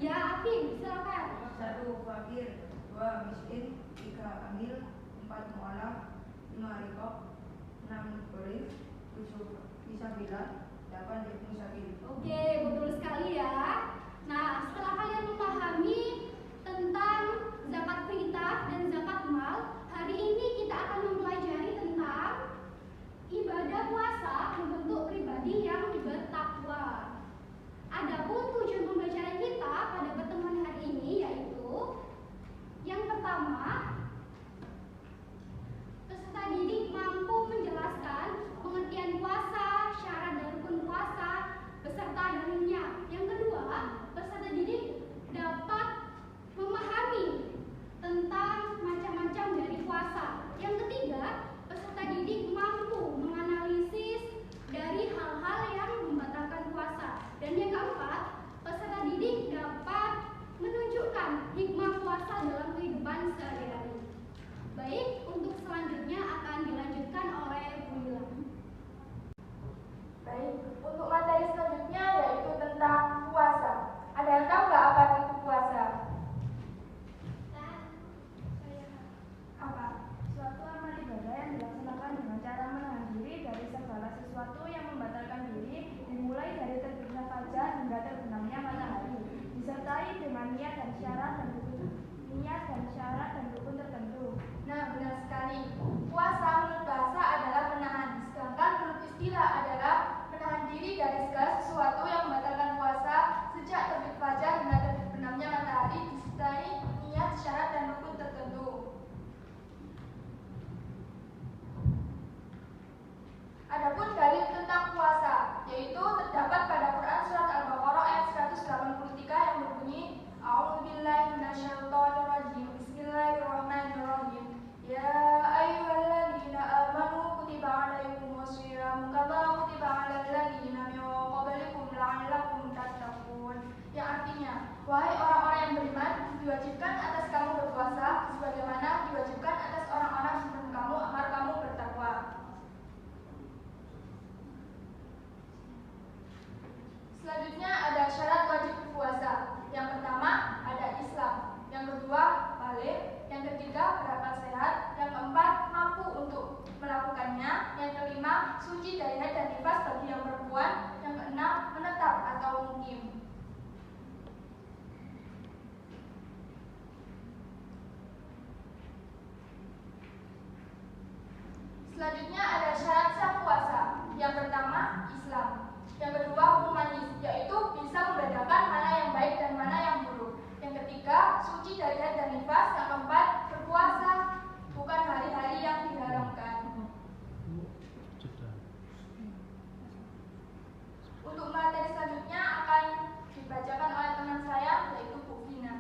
Ya, Afin, silakan. 1 fakir, 2 miskin, 3 amil, 4 mu'alaf, 5 riqab, 6 muqrim, 7 fisabilillah, 8 ibnu sabil. Oke, betul sekali ya. Nah, setelah kalian memahami tentang zakat fitrah dan zakat mal, hari ini kita akan mempelajari tentang ibadah puasa membentuk pribadi yang bertakwa. Adapun tujuan pembelajaran kita pada pertemuan hari ini yaitu yang pertama, peserta didik mampu menjelaskan pengertian puasa, syarat dan rukun puasa beserta dalilnya. Yang kedua, peserta didik dapat memahami tentang macam-macam dari puasa. Yang ketiga, peserta didik mampu menganalisis dari hal-hal yang membatalkan puasa. Dan yang keempat, peserta didik dapat menunjukkan hikmah puasa dalam kehidupan sehari-hari. Baik, untuk selanjutnya akan dilanjutkan oleh Bu Wilam. Baik, untuk materi selanjutnya yaitu tentang puasa. Ada yang tahu nggak apa itu puasa? Apa? Suatu amal ibadah yang dilaksanakan dengan cara menahan diri dari segala sesuatu yang membatalkan diri, dimulai dari terbitnya fajar hingga terbenamnya matahari, disertai dengan niat dan syarat dan rukun tertentu. Nah, benar sekali. Puasa menurut bahasa adalah menahan, sedangkan menurut istilah adalah menahan diri dari segala sesuatu yang membatalkan puasa sejak terbit fajar hingga terbenamnya matahari, disertai niat, syarat dan rukun tertentu. Adapun dalil tentang puasa, yaitu terdapat pada Quran surat Al-Baqarah ayat 183 yang berbunyi, A'udzubillahi minasyaitonirrajim. Bismillahirrahmanirrahim. Ya ayyuhalladzina amanu kutiba alaikumusiyam kama kutiba alal ladzina min qablikum la'allakum tattaqun. Yang artinya, wahai orang-orang yang beriman, diwajibkan atas kamu berpuasa sebagaimana diwajibkan atas orang-orang sebelum kamu agar kamu bertakwa. Selanjutnya ada syarat wajib berpuasa. Yang pertama ada Islam, yang kedua balik, yang ketiga berakal sehat, yang keempat mampu untuk melakukannya, yang kelima suci dari haid dan nifas bagi yang perempuan, yang keenam menetap atau mukim. Selanjutnya ada syarat sah puasa. Yang pertama Islam, yang kedua humanis, yaitu bisa membedakan mana yang baik dan mana yang buruk. Yang ketiga suci dari haid dan nifas. Yang keempat berpuasa bukan hari-hari yang diharamkan. Untuk materi selanjutnya akan dibacakan oleh teman saya, yaitu Bu Vina.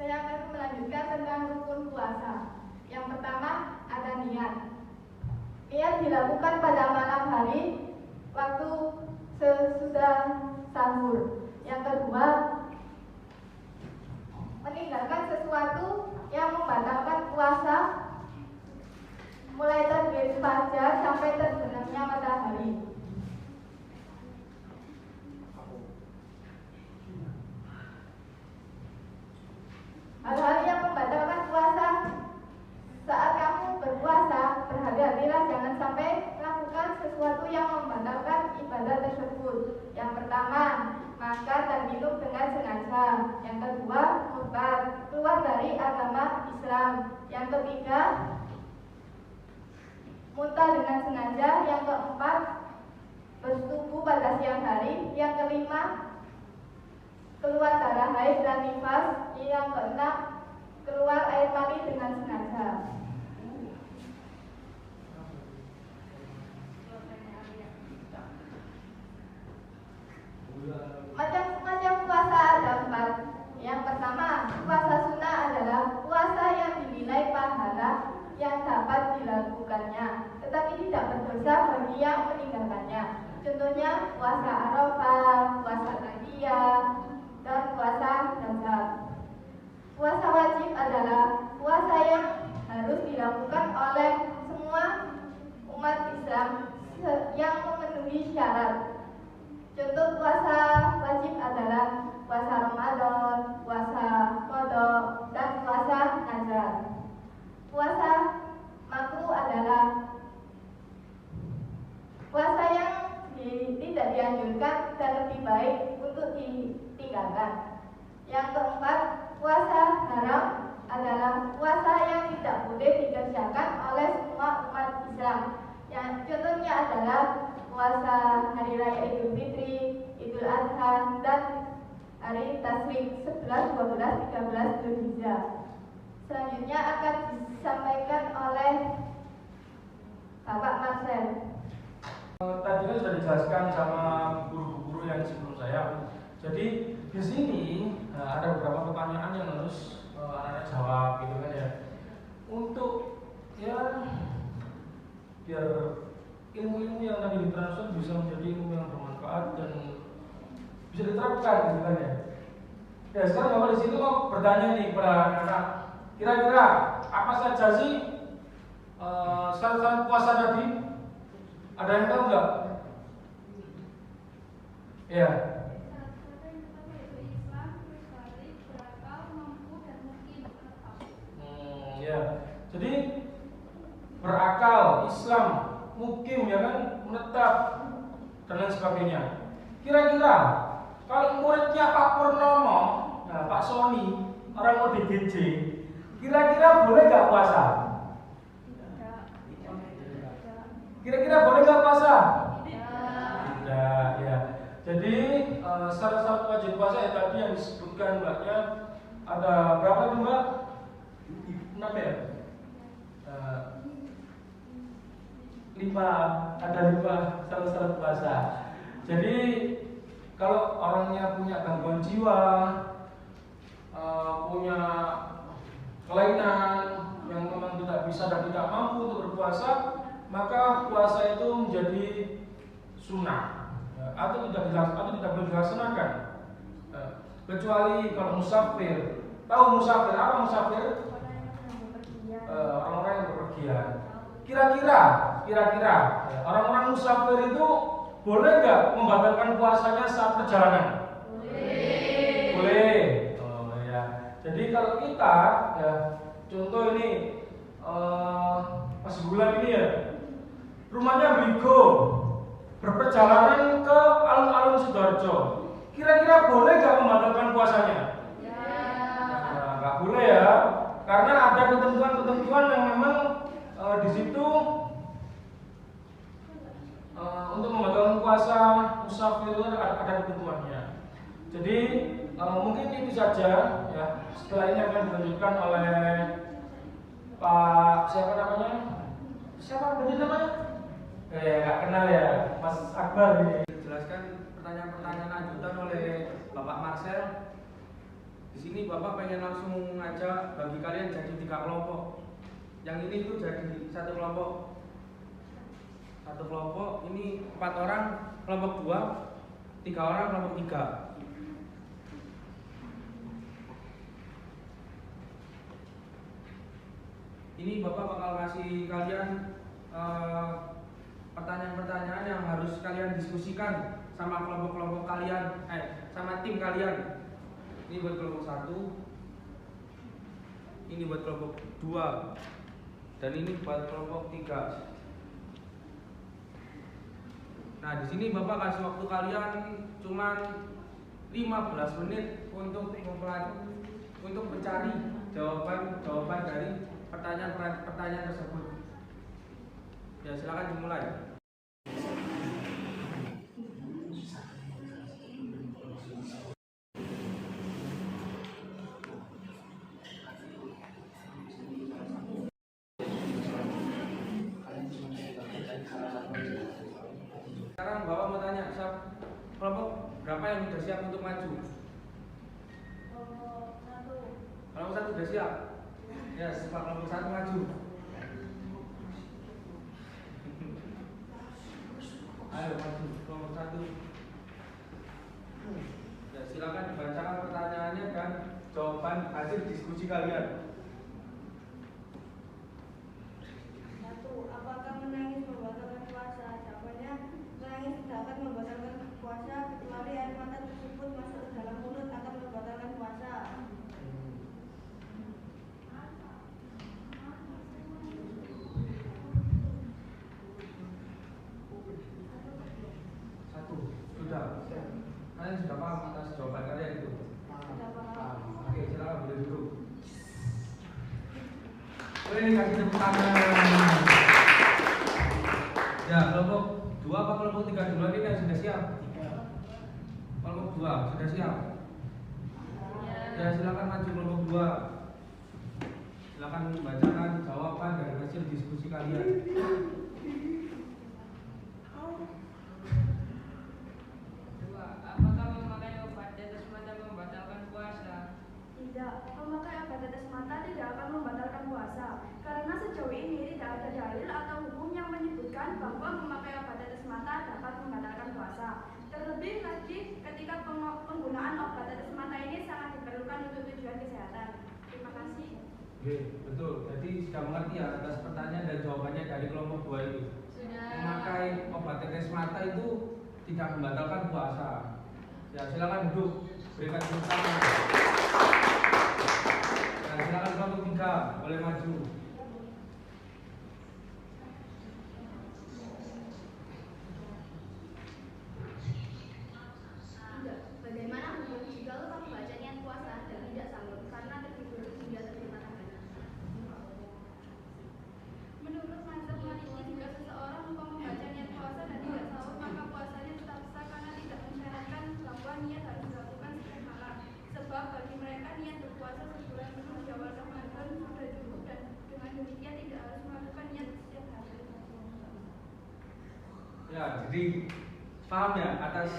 Saya akan melanjutkan tentang rukun puasa. Yang pertama ada niat. Niat dilakukan pada malam hari waktu sesudah sahur. Yang kedua, meninggalkan sesuatu yang membatalkan puasa mulai terbit fajar sampai terbenamnya matahari. Hal-hal yang membatalkan puasa, saat kamu berpuasa, berhati-hatilah jangan sampai melakukan sesuatu yang membatalkan ibadah tersebut. Yang pertama, makan dan minum dengan sengaja. Yang kedua, murtad, keluar dari agama Islam. Yang ketiga, muntah dengan sengaja. Yang keempat, bersetubuh pada siang hari. Yang kelima, keluar darah haid dan nifas. Yang keenam, keluar air mani dengan sengaja. Macam-macam puasa ada 4. Yang pertama, puasa sunnah adalah puasa yang dinilai pahala yang dapat dilakukannya, tetapi tidak berdosa bagi yang meninggalkannya. Contohnya puasa Arafah, puasa Rajab, dan puasa Rajab. Puasa wajib adalah puasa yang harus dilakukan oleh semua umat Islam yang memenuhi syarat. Contoh puasa wajib adalah puasa kebenaran. Yang keempat, puasa haram adalah puasa yang tidak boleh dikerjakan oleh semua umat Islam. Yang contohnya adalah puasa hari raya Idul Fitri, Idul Adha, dan hari Tasyrik 11, 12, 13 Dzulhijjah. Selanjutnya akan disampaikan oleh Bapak Marcel. Tadi kan sudah dijelaskan sama guru-guru yang sebelum saya. Jadi di sini ada beberapa pertanyaan yang harus anak-anak jawab gitu kan ya. Untuk ya biar ilmu-ilmu yang tadi ditransfer bisa menjadi ilmu yang bermanfaat dan bisa diterapkan gitu kan ya. Ya sekarang Bapak di sini mau bertanya nih kepada anak-anak, kira-kira apa saja sih syarat-syarat puasa tadi? Ada yang tahu nggak? Ya. Ya. Jadi berakal, Islam, mukim ya kan, menetap dan lain sebagainya. Kira-kira kalau muridnya Pak Purnomo, nah Pak Sony, orang ODGJ, kira-kira boleh nggak puasa? Kira-kira boleh nggak puasa? Tidak, ya. Jadi syarat-syarat wajib puasa ya tadi yang disebutkan Mbaknya ada berapa tuh Mbak? 6 ya? 5, ada 5 syarat-syarat puasa. Jadi kalau orangnya punya gangguan jiwa, punya kelainan yang memang tidak bisa dan tidak mampu untuk berpuasa, maka puasa itu menjadi sunnah atau tidak boleh dilaksanakan, kecuali kalau musafir. Tahu musafir? Apa musafir? Orang-orang yang berpergian. Kira-kira orang-orang musafir itu boleh nggak membatalkan puasanya saat perjalanan? Boleh. Oh ya. Jadi kalau kita ya contoh ini Mas Bulan ini ya, rumahnya Bligo, berperjalanan ke alun-alun Sidoarjo. Kira-kira boleh nggak membatalkan puasanya? Nah, nggak boleh ya, karena ada ketentuan-ketentuan yang memang di situ untuk membatalkan puasa musafir ada ketentuannya. Jadi mungkin itu saja ya. Setelah ini akan dilanjutkan oleh Pak siapa namanya? Siapa tadi namanya? Nggak kenal ya, Mas Akbar ini. Jelaskan pertanyaan-pertanyaan lanjutan oleh Bapak Marcel. Di sini Bapak pengen langsung ngajak bagi kalian jadi 3 kelompok. Yang ini tuh jadi satu kelompok. Satu kelompok ini 4 orang, kelompok 2, 3 orang, kelompok 3. Ini Bapak bakal kasih kalian pertanyaan-pertanyaan yang harus kalian diskusikan sama kelompok-kelompok kalian, sama tim kalian. Ini buat kelompok 1, ini buat kelompok 2, dan ini buat kelompok 3. Nah, di sini Bapak kasih waktu kalian cuma 15 menit untuk mencari jawaban dari pertanyaan tersebut. Ya, silakan dimulai. Sekarang Bapak mau tanya, kelompok berapa yang sudah siap untuk maju? Kelompok 1 sudah siap? Ya, kelompok 1 maju. Ayo maju, kelompok 1. Ya, silakan dibacakan pertanyaannya dan jawaban hasil diskusi kalian. 1. Apakah menangis membatalkan puasa? Jawabannya, menangis dapat membatalkan puasa kecuali air mata tersebut masuk ke dalam mulut akan membatalkan puasa. 1. Sudah. Kalian sudah paham atas jawaban kalian itu? tangan. Ya, kelompok 2 apa kelompok 3 duluan ini yang sudah siap? Kelompok 2 sudah siap? Ya, silakan maju kelompok 2. Silakan membacakan jawaban dari hasil diskusi kalian. Apakah memakai obat tetes mata membatalkan puasa? Tidak, memakai obat tetes mata tidak akan membatalkan puasa karena sejauh ini tidak ada dalil atau hukum yang menyebutkan bahwa memakai obat tetes mata dapat membatalkan puasa. Terlebih lagi ketika penggunaan obat tetes mata ini sangat diperlukan untuk tujuan kesehatan. Terima kasih. Oke, betul. Jadi sudah mengerti ya atas pertanyaan dan jawabannya dari kelompok 2 itu. Memakai obat tetes mata itu tidak membatalkan puasa. Ya, silakan duduk. Berikan tepuk tangan. Dan silakan kelompok 3 boleh maju. Bagaimana hukum jika lupa membaca niat puasa dan tidak sanggup karena tertidur hingga terbit matahari? Menurut mazhab Maliki, jika seseorang lupa membaca niat puasa dan tidak sahur, maka puasanya tetap sah karena tidak mensyaratkan bahwa niat harus dilakukan setiap malam. Sebab bagi mereka niat berpuasa sebulan penuh di awal Ramadan sudah cukup dan dengan demikian tidak harus melakukan niat setiap hari. Ya, jadi paham ya atas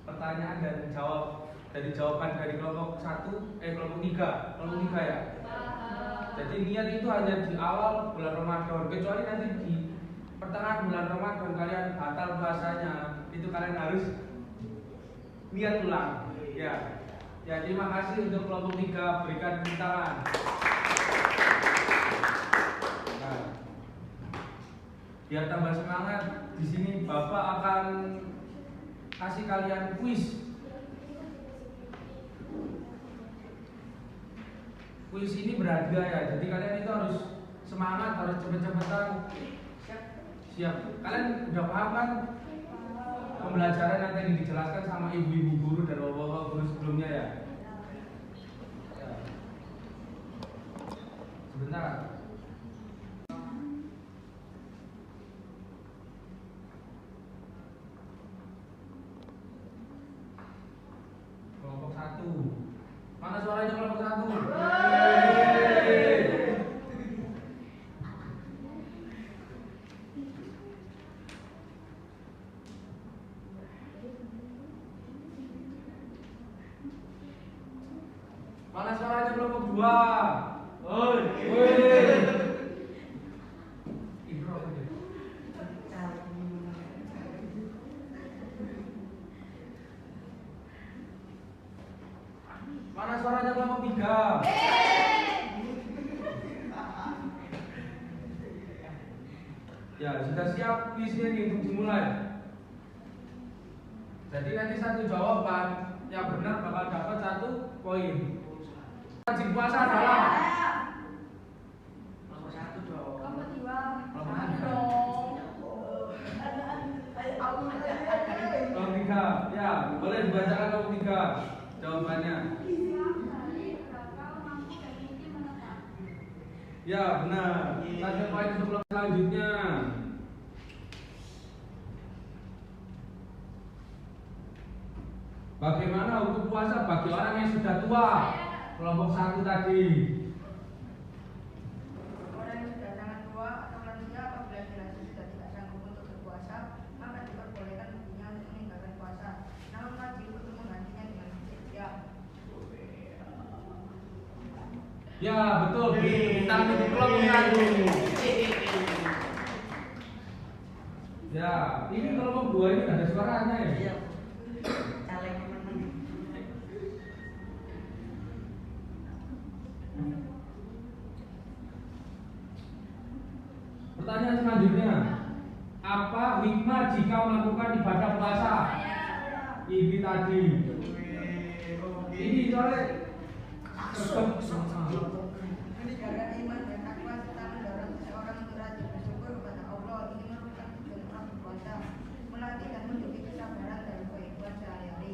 pertanyaan dan jawab dari jawaban dari kelompok 3 ya. Jadi niat itu hanya di awal bulan Ramadan, kecuali nanti di pertengahan bulan Ramadan kalian batal puasanya, itu kalian harus niat ulang. Ya, ya terima kasih untuk kelompok 3, berikan tepuk tangan. Nah, biar tambah semangat, di sini Bapak akan kasih kalian kuis. Kuis ini berharga ya, jadi kalian itu harus semangat, harus cepet-cepetan. Siap. Kalian udah paham kan pembelajaran nanti yang dijelaskan sama ibu-ibu guru dan bapak-bapak guru sebelumnya ya? Sebentar. Kelompok 1. Mana suaranya kelompok 1? Mana suaranya kelompok 2? Oi. Ibro aja. Mana suaranya kelompok 3? Ya, sudah siap kuisnya nih untuk dimulai. Jadi nanti satu jawaban yang benar bakal dapat 1 poin. Wajib puasa adalah nomor 1 dong. Kelompok 2. Kelompok 3. Ya, boleh dibacakan kelompok 3 jawabannya. Ya, benar. Satu poin untuk kelompok selanjutnya. Bagaimana hukum puasa bagi orang yang sudah tua? Kelompok 1 tadi. Orang yang sudah sangat tua atau lansia apabila dirasa sudah tidak sanggup untuk berpuasa, maka diperbolehkan baginya untuk meninggalkan puasa. Namun wajib untuk menggantinya dengan fidyah. Ya, betul. Kita untuk kelompok 1. Ya, ini kelompok 2 ini ada suaranya ya. Pertanyaan selanjutnya, apa hikmah jika melakukan ibadah puasa? Ini tadi. Ini soalnya Menjaga iman dan takwa serta mendorong seseorang untuk rajin bersyukur kepada Allah. Ini merupakan tujuan orang berpuasa, melatih dan mendidik kesabaran dalam kehidupan sehari-hari,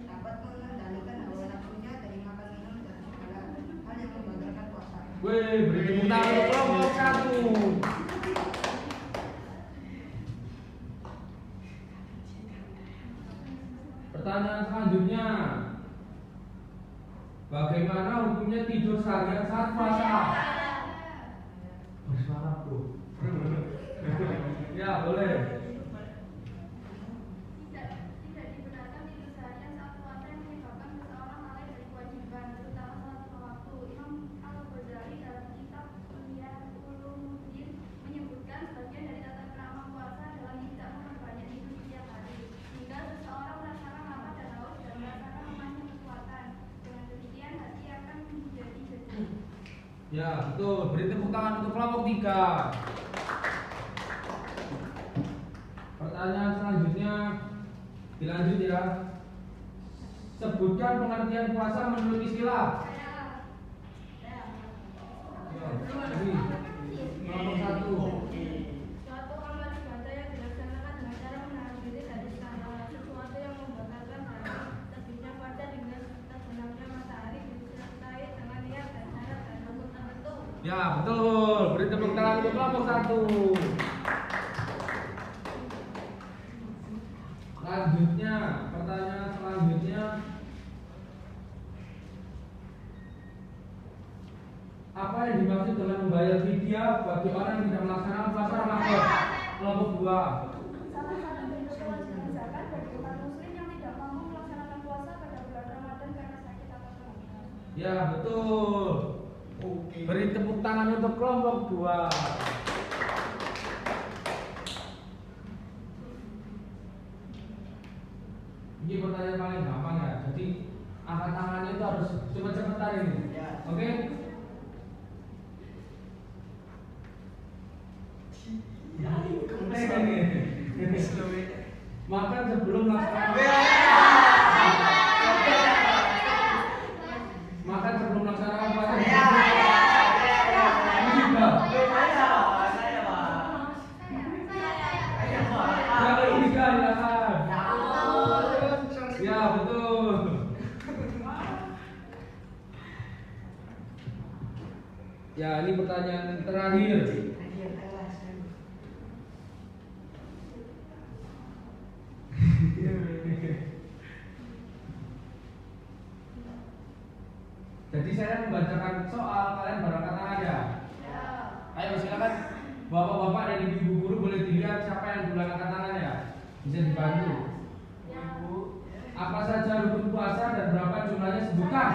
dapat mengendalikan hawa nafsunya dari makan minum dan segala hal yang membatalkan puasa. Wih, beri tepuk tangan untuk kelompok 1. Pertanyaan selanjutnya, bagaimana hukumnya tidur seharian saat puasa? Bersuara bro. Ya boleh. Tidak dibenarkan tidur seharian saat puasa yang menyebabkan seseorang lalai dari kewajiban, terutama salat lima waktu. Imam Al-Ghazali dalam kitab Ihya Ulumuddin menyebutkan sebagian dari tata krama puasa adalah tidak memperbanyak tidur setiap hari, hingga seseorang merasakan lapar dan haus dan merasakan lemahnya kekuatan. Dengan demikian hati akan menjadi jenuh. Ya betul. Beri tepuk tangan untuk kelompok 3. Pertanyaan selanjutnya dilanjut ya. Sebutkan pengertian puasa menurut istilah. Ya, ini kelompok 1. Suatu amal ibadah yang dilaksanakan dengan cara menahan diri dari segala sesuatu yang membatalkan dari terbitnya fajar hingga terbenamnya matahari disertai dengan niat dan syarat dan rukun tertentu. Ya betul. Beri tepuk tangan untuk kelompok 1. Selanjutnya, pertanyaan selanjutnya, apa yang dimaksud dengan membayar fidyah bagi orang yang tidak melaksanakan puasa Ramadan? Kelompok 2. Salah satu bentuk kewajiban zakat bagi umat muslim yang tidak mampu melaksanakan puasa pada bulan Ramadan karena sakit atau kematian. Ya betul. Beri tepuk tangan untuk kelompok 2. Ini pertanyaan paling gampang ya. Jadi angkat tangannya itu harus cepet-cepetan ini. Oke? Makan sebelum melaksanakan makan sebelum melaksanakan puasa. Siapa ini kan? Ya betul. Ya ini pertanyaan terakhir. Jadi saya membacakan soal, kalian berangkat tangan ya? Ayo silakan. Bapak-bapak dan ibu guru boleh dilihat siapa yang duluan angkat tangan ya? Bisa dibantu. Apa saja rukun puasa dan berapa jumlahnya sebutkan?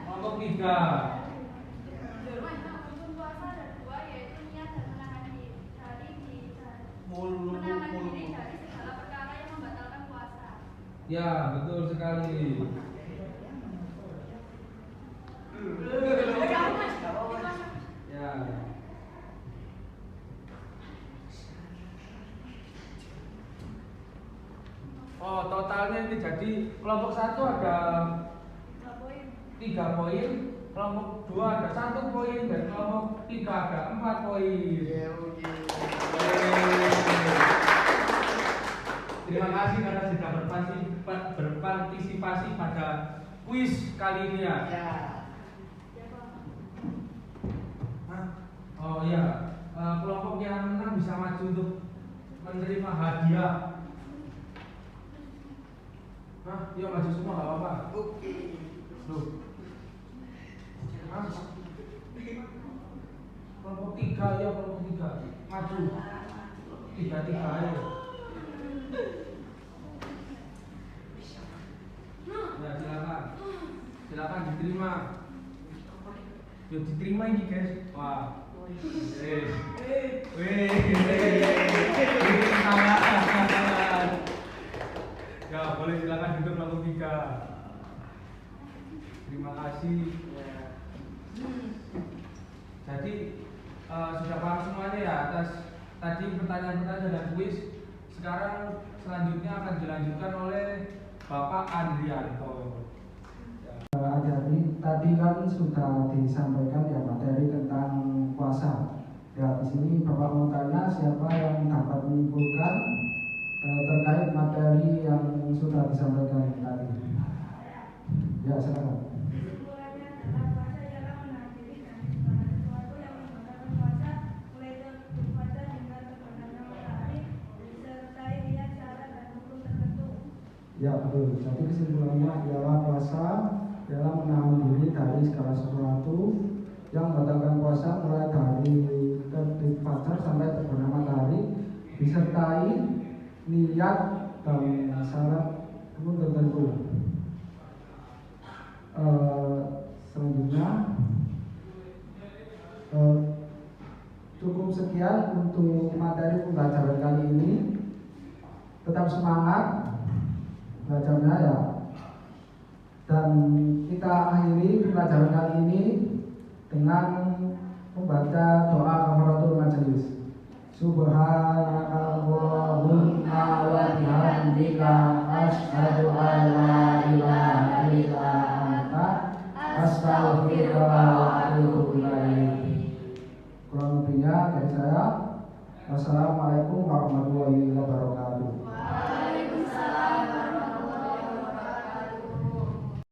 Kelompok 3. Rukun puasa ada 2, yaitu niat dan menahan diri dari segala perkara yang membatalkan puasa. Ya betul sekali. Ya. Oh totalnya ini jadi kelompok 1 ada 3 poin, kelompok 2 ada 1 poin, dan kelompok 3 ada 4 poin. Terima kasih karena sudah berpartisipasi pada kuis kali ini ya. Oh iya, kelompok yang menang bisa maju untuk menerima hadiah. Yuk maju semua nggak apa-apa. Loh. Kelompok 3 ya, kelompok 3 maju. 3 ayo. Ya silakan diterima. Yuk diterima ini guys. Wah. Ya boleh silakan duduk kelompok 3. Terima kasih. Jadi sudah paham semuanya ya atas tadi pertanyaan-pertanyaan dan kuis. Sekarang selanjutnya akan dilanjutkan oleh Bapak Andrianto. Adik tadi kan sudah disampaikan ya materi tentang puasa. Ya di sini Bapak mau tanya siapa yang dapat menyimpulkan terkait materi yang sudah disampaikan tadi. Ya silakan. Kesimpulannya adalah puasa ialah menahan diri dari segala sesuatu yang membatalkan puasa, mulai berpuasa hingga terbenamnya matahari, disertai niat, syarat dan hukum tertentu. Ya betul. Jadi kesimpulannya ialah puasa ialah menahan diri dari segala sesuatu yang membatalkan puasa mulai dari terbit fajar sampai terbenam matahari, disertai niat dan syarat hukum tertentu. Selanjutnya cukup sekian untuk materi pembelajaran kali ini. Tetap semangat belajarnya ya. Dan kita akhiri pembelajaran kali ini dengan membaca doa kafaratul majelis. Subhanakallahumma wa bihamdika asyhadu an la ilaha illa anta astaghfiruka wa atubu ilaik. Kurang lebihnya dari saya. Wassalamualaikum warahmatullahi wabarakatuh. Waalaikumsalam